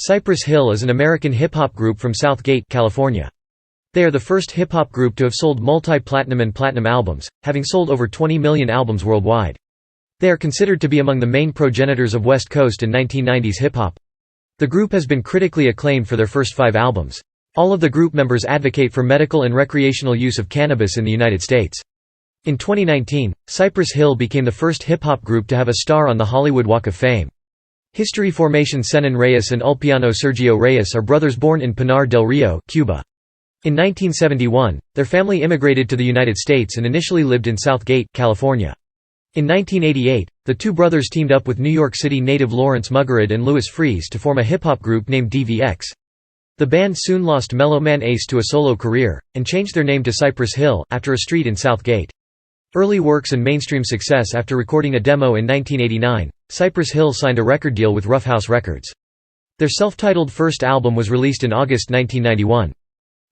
Cypress Hill is an American hip-hop group from Southgate, California. They are the first hip-hop group to have sold multi-platinum and platinum albums, having sold over 20 million albums worldwide. They are considered to be among the main progenitors of West Coast and 1990s hip-hop. The group has been critically acclaimed for their first 5 albums. All of the group members advocate for medical and recreational use of cannabis in the United States. In 2019, Cypress Hill became the first hip-hop group to have a star on the Hollywood Walk of Fame. History formation Senen Reyes and Ulpiano Sergio Reyes are brothers born in Pinar del Río, Cuba. In 1971, their family immigrated to the United States and initially lived in Southgate, California. In 1988, the two brothers teamed up with New York City native Lawrence Muggerud and Freese to form a hip-hop group named DVX. The band soon lost Mellow Man Ace to a solo career, and changed their name to Cypress Hill, after a street in Southgate. Early works and mainstream success. After recording a demo in 1989, Cypress Hill signed a record deal with Rough House Records. Their self-titled first album was released in August 1991.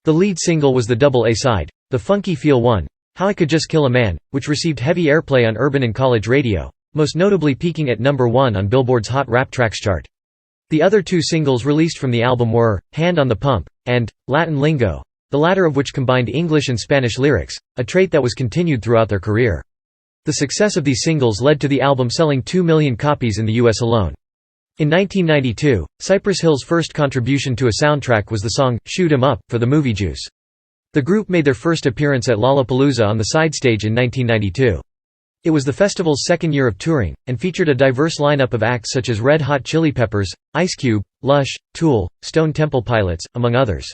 The lead single was the double A-side, The Funky Feel One, How I Could Just Kill a Man, which received heavy airplay on urban and college radio, most notably peaking at number 1 on Billboard's Hot Rap Tracks chart. The other 2 singles released from the album were, Hand on the Pump, and Latin Lingo, the latter of which combined English and Spanish lyrics, a trait that was continued throughout their career. The success of these singles led to the album selling 2 million copies in the US alone. In 1992, Cypress Hill's first contribution to a soundtrack was the song, Shoot 'Em Up, for the movie Juice. The group made their first appearance at Lollapalooza on the side stage in 1992. It was the festival's second year of touring, and featured a diverse lineup of acts such as Red Hot Chili Peppers, Ice Cube, Lush, Tool, Stone Temple Pilots, among others.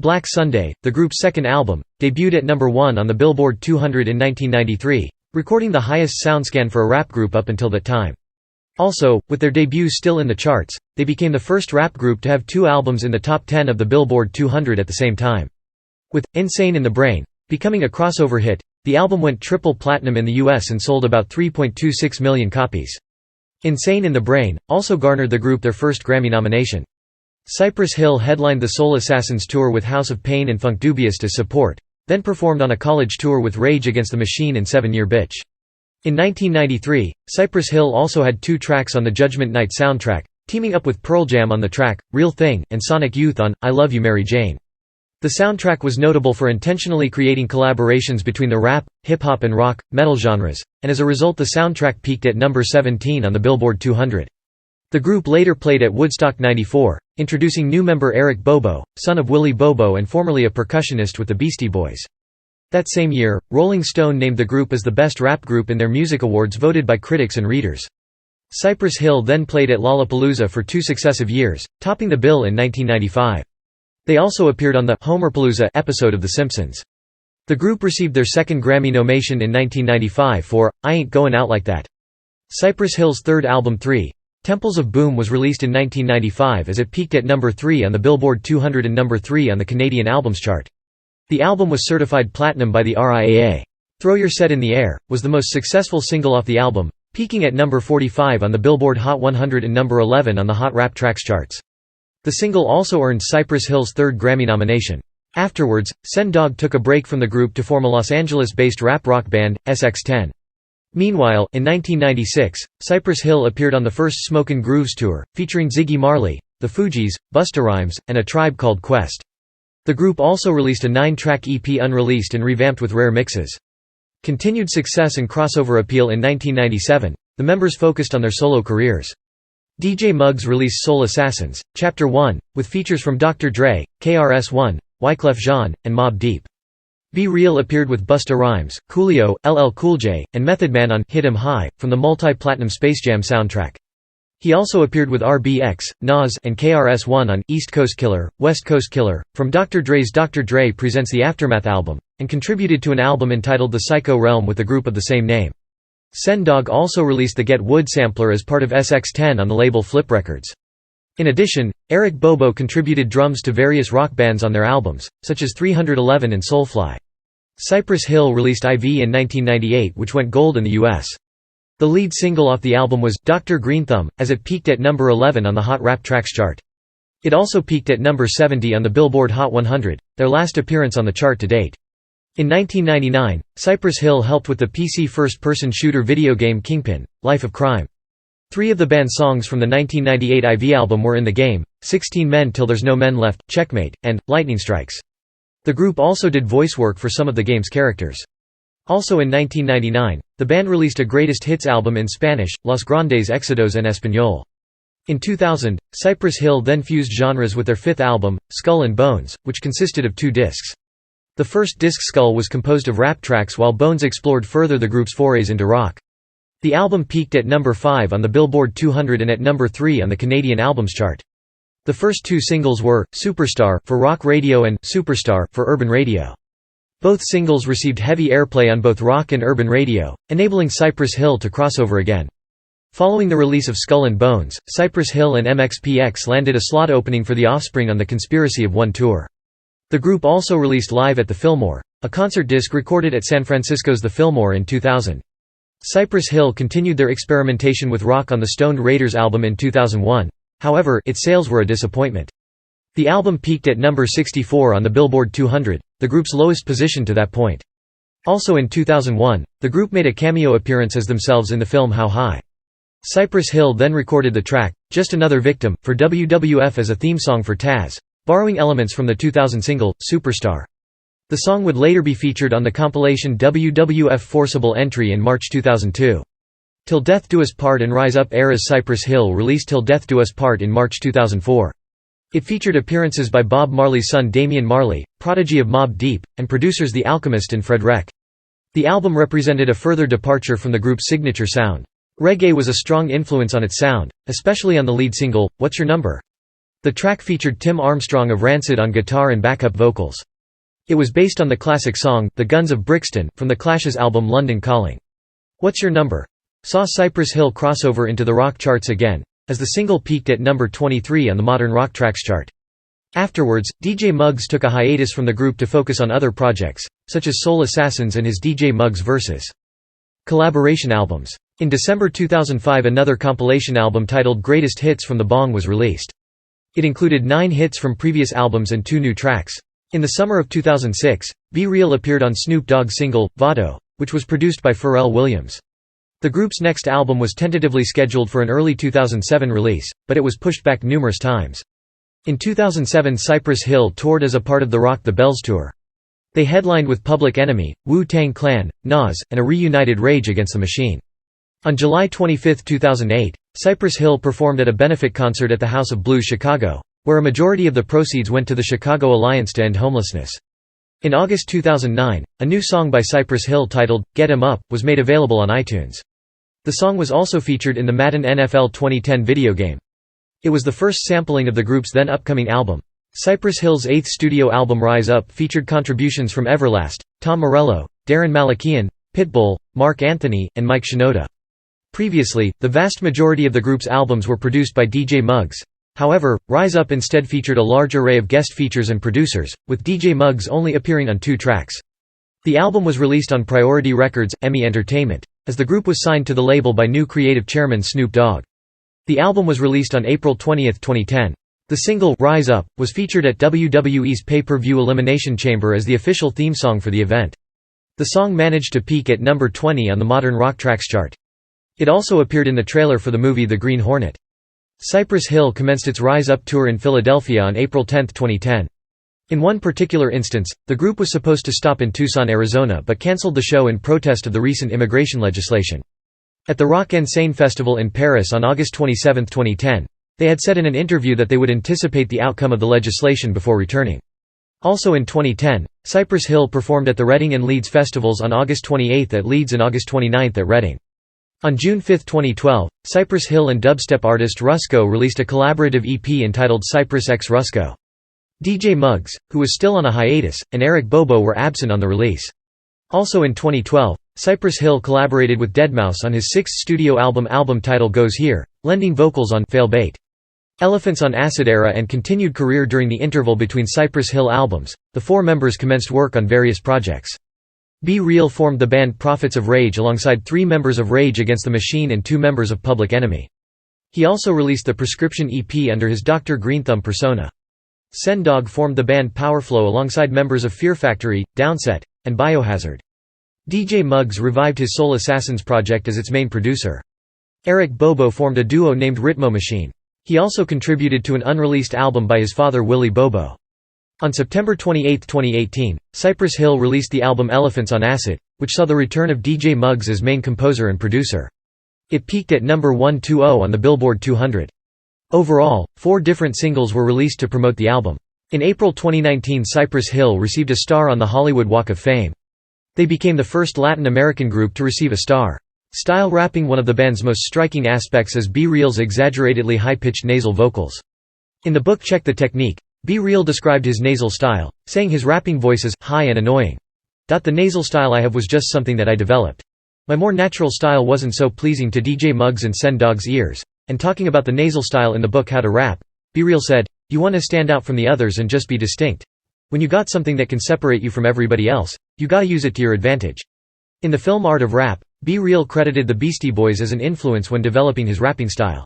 Black Sunday, the group's second album, debuted at number 1 on the Billboard 200 in 1993, recording the highest SoundScan for a rap group up until that time. Also, with their debut still in the charts, they became the first rap group to have 2 albums in the top 10 of the Billboard 200 at the same time. With Insane in the Brain becoming a crossover hit, the album went triple platinum in the US and sold about 3.26 million copies. Insane in the Brain also garnered the group their first Grammy nomination. Cypress Hill headlined the Soul Assassins tour with House of Pain and Funkdoobiest as support, then performed on a college tour with Rage Against the Machine and 7 Year Bitch. In 1993, Cypress Hill also had 2 tracks on the Judgment Night soundtrack, teaming up with Pearl Jam on the track, Real Thing, and Sonic Youth on, I Love You Mary Jane. The soundtrack was notable for intentionally creating collaborations between the rap, hip-hop and rock, metal genres, and as a result the soundtrack peaked at number 17 on the Billboard 200. The group later played at Woodstock 94, introducing new member Eric Bobo, son of Willie Bobo and formerly a percussionist with the Beastie Boys. That same year, Rolling Stone named the group as the best rap group in their music awards voted by critics and readers. Cypress Hill then played at Lollapalooza for 2 successive years, topping the bill in 1995. They also appeared on the Homerpalooza episode of The Simpsons. The group received their second Grammy nomination in 1995 for I Ain't Goin' Out Like That. Cypress Hill's third album 3, Temples of Boom was released in 1995 as it peaked at number 3 on the Billboard 200 and number 3 on the Canadian Albums Chart. The album was certified platinum by the RIAA. Throw Your Set in the Air was the most successful single off the album, peaking at number 45 on the Billboard Hot 100 and number 11 on the Hot Rap Tracks charts. The single also earned Cypress Hill's third Grammy nomination. Afterwards, Sen Dog took a break from the group to form a Los Angeles-based rap-rock band, SX10. Meanwhile, in 1996, Cypress Hill appeared on the first Smokin' Grooves tour, featuring Ziggy Marley, The Fugees, Busta Rhymes, and A Tribe Called Quest. The group also released a 9-track EP unreleased and revamped with rare mixes. Continued success and crossover appeal in 1997, the members focused on their solo careers. DJ Muggs released Soul Assassins, Chapter 1, with features from Dr. Dre, KRS-One, Wyclef Jean, and Mobb Deep. Be Real appeared with Busta Rhymes, Coolio, LL Cool J, and Method Man on Hit 'Em High, from the multi-platinum Space Jam soundtrack. He also appeared with RBX, Nas, and KRS-One on East Coast Killer, West Coast Killer, from Dr. Dre's Dr. Dre Presents the Aftermath album, and contributed to an album entitled The Psycho Realm with the group of the same name. Sen Dog also released the Get Wood sampler as part of SX10 on the label Flip Records. In addition, Eric Bobo contributed drums to various rock bands on their albums, such as 311 and Soulfly. Cypress Hill released IV in 1998, which went gold in the US. The lead single off the album was Dr. Green Thumb, as it peaked at number 11 on the Hot Rap Tracks chart. It also peaked at number 70 on the Billboard Hot 100, their last appearance on the chart to date. In 1999, Cypress Hill helped with the PC first-person shooter video game Kingpin: Life of Crime. 3 of the band's songs from the 1998 IV album were in the game: 16 Men Till There's No Men Left, Checkmate, and Lightning Strikes. The group also did voice work for some of the game's characters. Also in 1999, the band released a greatest hits album in Spanish, Los Grandes Éxitos en Español. In 2000, Cypress Hill then fused genres with their 5th album, Skull and Bones, which consisted of 2 discs. The first disc, Skull, was composed of rap tracks, while Bones explored further the group's forays into rock. The album peaked at number 5 on the Billboard 200 and at number 3 on the Canadian Albums Chart. The first 2 singles were Superstar for rock radio and Superstar for urban radio. Both singles received heavy airplay on both rock and urban radio, enabling Cypress Hill to cross over again. Following the release of Skull and Bones, Cypress Hill and MXPX landed a slot opening for The Offspring on the Conspiracy of One tour. The group also released Live at the Fillmore, a concert disc recorded at San Francisco's The Fillmore in 2000. Cypress Hill continued their experimentation with rock on the Stoned Raiders album in 2001. However, its sales were a disappointment. The album peaked at number 64 on the Billboard 200, the group's lowest position to that point. Also in 2001, the group made a cameo appearance as themselves in the film How High. Cypress Hill then recorded the track, Just Another Victim, for WWF as a theme song for Taz, borrowing elements from the 2000 single, Superstar. The song would later be featured on the compilation WWF Forcible Entry in March 2002. Till Death Do Us Part and Rise Up eras. Cypress Hill released Till Death Do Us Part in March 2004. It featured appearances by Bob Marley's son Damian Marley, prodigy of Mobb Deep, and producers The Alchemist and Fred Wreck. The album represented a further departure from the group's signature sound. Reggae was a strong influence on its sound, especially on the lead single, What's Your Number? The track featured Tim Armstrong of Rancid on guitar and backup vocals. It was based on the classic song, The Guns of Brixton, from the Clash's album London Calling. What's Your Number? Saw Cypress Hill crossover into the rock charts again, as the single peaked at number 23 on the Modern Rock Tracks chart. Afterwards, DJ Muggs took a hiatus from the group to focus on other projects, such as Soul Assassins and his DJ Muggs Versus. Collaboration albums. In December 2005, another compilation album titled Greatest Hits from the Bong was released. It included 9 hits from previous albums and 2 new tracks. In the summer of 2006, Be Real appeared on Snoop Dogg's single, Vato, which was produced by Pharrell Williams. The group's next album was tentatively scheduled for an early 2007 release, but it was pushed back numerous times. In 2007, Cypress Hill toured as a part of the Rock the Bells tour. They headlined with Public Enemy, Wu-Tang Clan, Nas, and a reunited Rage Against the Machine. On July 25, 2008, Cypress Hill performed at a benefit concert at the House of Blues Chicago, where a majority of the proceeds went to the Chicago Alliance to End Homelessness. In August 2009, a new song by Cypress Hill titled, Get 'Em Up, was made available on iTunes. The song was also featured in the Madden NFL 2010 video game. It was the first sampling of the group's then upcoming album. Cypress Hill's 8th studio album Rise Up featured contributions from Everlast, Tom Morello, Darren Malakian, Pitbull, Mark Anthony, and Mike Shinoda. Previously, the vast majority of the group's albums were produced by DJ Muggs. However, Rise Up instead featured a large array of guest features and producers, with DJ Muggs only appearing on 2 tracks. The album was released on Priority Records, EMI Entertainment, as the group was signed to the label by new creative chairman Snoop Dogg. The album was released on April 20, 2010. The single, Rise Up, was featured at WWE's pay-per-view Elimination Chamber as the official theme song for the event. The song managed to peak at number 20 on the Modern Rock Tracks chart. It also appeared in the trailer for the movie The Green Hornet. Cypress Hill commenced its Rise Up tour in Philadelphia on April 10, 2010. In one particular instance, the group was supposed to stop in Tucson, Arizona but cancelled the show in protest of the recent immigration legislation. At the Rock en Seine Festival in Paris on August 27, 2010, they had said in an interview that they would anticipate the outcome of the legislation before returning. Also in 2010, Cypress Hill performed at the Reading and Leeds festivals on August 28 at Leeds and August 29 at Reading. On June 5, 2012, Cypress Hill and dubstep artist Rusko released a collaborative EP entitled Cypress x Rusko. DJ Muggs, who was still on a hiatus, and Eric Bobo were absent on the release. Also in 2012, Cypress Hill collaborated with deadmau5 on his 6th studio album title Goes Here, lending vocals on Fail Bait. Elephants on Acid era and continued career during the interval between Cypress Hill albums. The 4 members commenced work on various projects. Be Real formed the band Prophets of Rage alongside 3 members of Rage Against the Machine and 2 members of Public Enemy. He also released the Prescription EP under his Dr. Greenthumb persona. Sen Dog formed the band Powerflow alongside members of Fear Factory, Downset, and Biohazard. DJ Muggs revived his Soul Assassins project as its main producer. Eric Bobo formed a duo named Ritmo Machine. He also contributed to an unreleased album by his father Willie Bobo. On September 28, 2018, Cypress Hill released the album Elephants on Acid, which saw the return of DJ Muggs as main composer and producer. It peaked at number 120 on the Billboard 200. Overall, 4 different singles were released to promote the album. In April 2019, Cypress Hill received a star on the Hollywood Walk of Fame. They became the first Latin American group to receive a star. Style rapping. One of the band's most striking aspects is B Real's exaggeratedly high-pitched nasal vocals. In the book Check the Technique, B Real described his nasal style, saying his rapping voice is high and annoying. The nasal style I have was just something that I developed. My more natural style wasn't so pleasing to DJ Muggs and Sen Dog's ears. And talking about the nasal style in the book How to Rap, B Real said, "You want to stand out from the others and just be distinct. When you got something that can separate you from everybody else, you gotta use it to your advantage." In the film Art of Rap, B Real credited the Beastie Boys as an influence when developing his rapping style.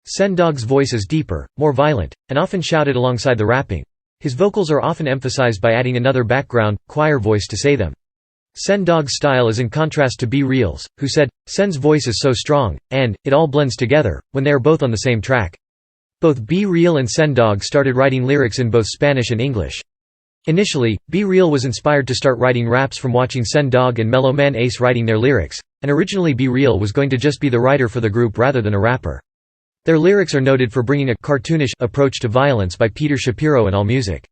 Sen Dog's voice is deeper, more violent, and often shouted alongside the rapping. His vocals are often emphasized by adding another background, choir voice to say them. Sen Dog's style is in contrast to B Real's, who said, "Sen's voice is so strong, and it all blends together, when they are both on the same track." Both B Real and Sen Dog started writing lyrics in both Spanish and English. Initially, B Real was inspired to start writing raps from watching Sen Dog and Mellow Man Ace writing their lyrics, and originally B Real was going to just be the writer for the group rather than a rapper. Their lyrics are noted for bringing a cartoonish approach to violence by Peter Shapiro and AllMusic.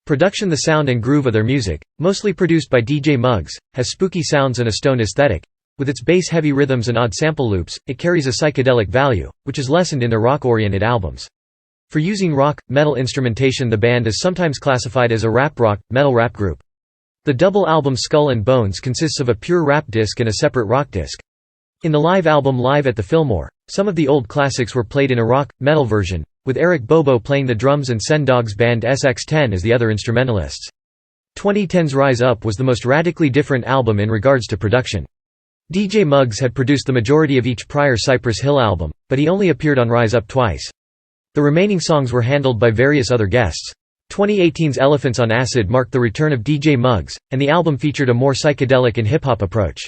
Production. The sound and groove of their music, mostly produced by DJ Muggs, has spooky sounds and a stone aesthetic. With its bass-heavy rhythms and odd sample loops, it carries a psychedelic value, which is lessened in their rock-oriented albums. For using rock, metal instrumentation, the band is sometimes classified as a rap-rock, metal rap group. The double album Skull and Bones consists of a pure rap disc and a separate rock disc. In the live album Live at the Fillmore, some of the old classics were played in a rock, metal version, with Eric Bobo playing the drums and Sen Dog's band SX10 as the other instrumentalists. 2010's Rise Up was the most radically different album in regards to production. DJ Muggs had produced the majority of each prior Cypress Hill album, but he only appeared on Rise Up twice. The remaining songs were handled by various other guests. 2018's Elephants on Acid marked the return of DJ Muggs, and the album featured a more psychedelic and hip-hop approach.